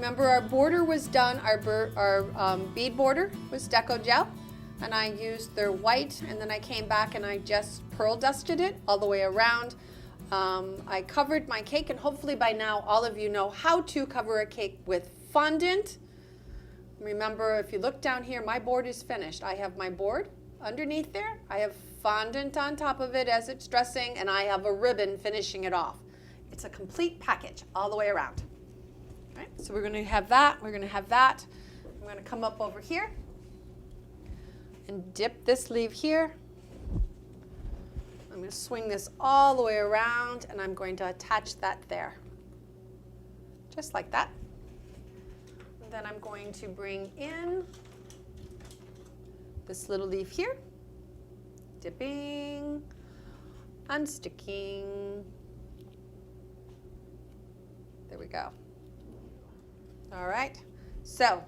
Remember our border was done, our bead border was Deco Gel, and I used their white, and then I came back and I just pearl dusted it all the way around. I covered my cake, and hopefully by now all of you know how to cover a cake with fondant. Remember, if you look down here, my board is finished. I have my board underneath there. I have fondant on top of it as it's dressing, and I have a ribbon finishing it off. It's a complete package all the way around. All right, so we're going to have that. We're going to have that. I'm going to come up over here and dip this leaf here. I'm going to swing this all the way around, and I'm going to attach that there, just like that. And then I'm going to bring in this little leaf here, dipping, unsticking. There we go. All right, so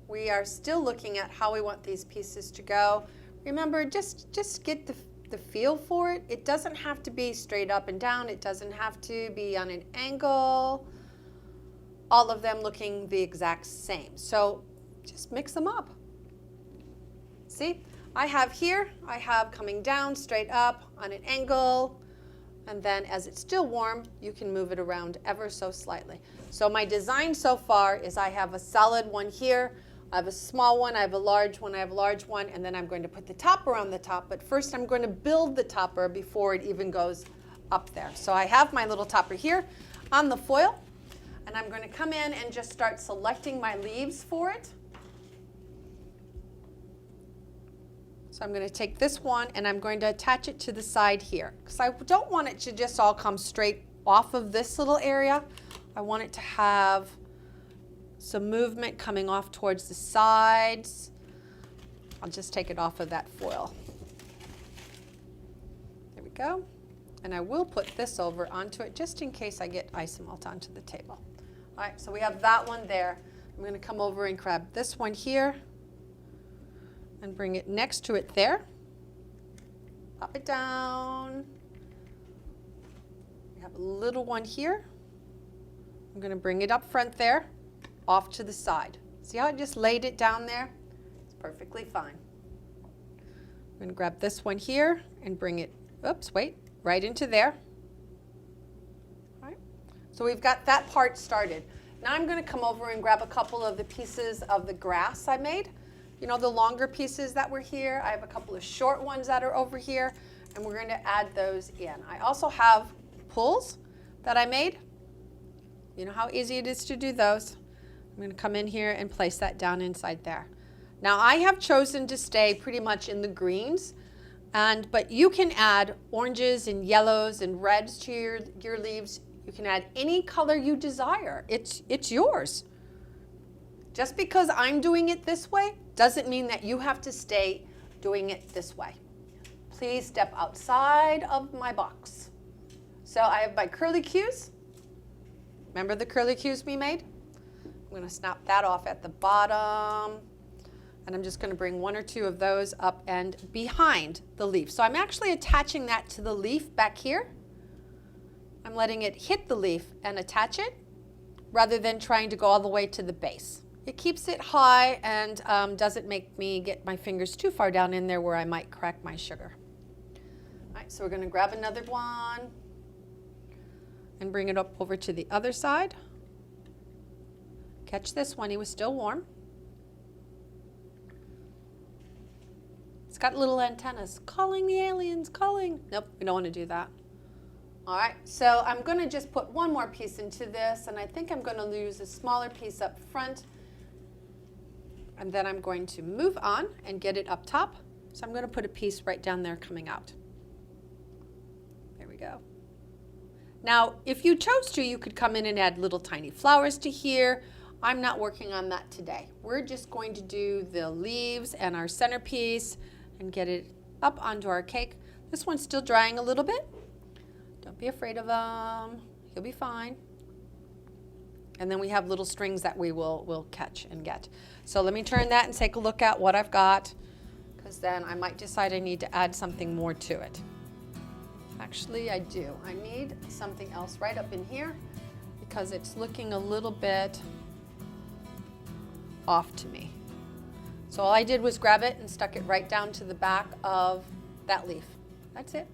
we are still looking at how we want these pieces to go. Remember, just get the feel for it. It doesn't have to be straight up and down. It doesn't have to be on an angle. All of them looking the exact same. So just mix them up. See, I have coming down straight up on an angle, and then as it's still warm, you can move it around ever so slightly. So my design so far is I have a solid one here, I have a small one, I have a large one, I have a large one, and then I'm going to put the topper on the top, but first I'm going to build the topper before it even goes up there. So I have my little topper here on the foil, and I'm going to come in and just start selecting my leaves for it. So I'm going to take this one and I'm going to attach it to the side here, because I don't want it to just all come straight off of this little area. I want it to have some movement coming off towards the sides. I'll just take it off of that foil. There we go. And I will put this over onto it just in case I get Isomalt onto the table. All right, so we have that one there. I'm going to come over and grab this one here and bring it next to it there. Pop it down. We have a little one here. I'm going to bring it up front there, off to the side. See how I just laid it down there? It's perfectly fine. I'm going to grab this one here and bring it, oops, wait, right into there. All right. So we've got that part started. Now I'm going to come over and grab a couple of the pieces of the grass I made. You know, the longer pieces that were here. I have a couple of short ones that are over here, and we're going to add those in. I also have pulls that I made. You know how easy it is to do those. I'm going to come in here and place that down inside there. Now I have chosen to stay pretty much in the greens, but you can add oranges and yellows and reds to your leaves. You can add any color you desire. It's yours. Just because I'm doing it this way doesn't mean that you have to stay doing it this way. Please step outside of my box. So I have my curly cues. Remember the curly cues we made? I'm going to snap that off at the bottom, and I'm just going to bring one or two of those up and behind the leaf. So I'm actually attaching that to the leaf back here. I'm letting it hit the leaf and attach it rather than trying to go all the way to the base. It keeps it high and doesn't make me get my fingers too far down in there where I might crack my sugar. All right, so we're going to grab another one and bring it up over to the other side. Catch this one, he was still warm. It's got little antennas, calling the aliens, calling. Nope, we don't want to do that. All right, so I'm going to just put one more piece into this, and I think I'm going to use a smaller piece up front, and then I'm going to move on and get it up top. So I'm going to put a piece right down there coming out. There we go. Now, if you chose to, you could come in and add little tiny flowers to here. I'm not working on that today. We're just going to do the leaves and our centerpiece and get it up onto our cake. This one's still drying a little bit. Don't be afraid of them. You'll be fine. And then we have little strings that we will catch and get. So let me turn that and take a look at what I've got, because then I might decide I need to add something more to it. Actually, I do. I need something else right up in here because it's looking a little bit off to me. So all I did was grab it and stuck it right down to the back of that leaf. That's it.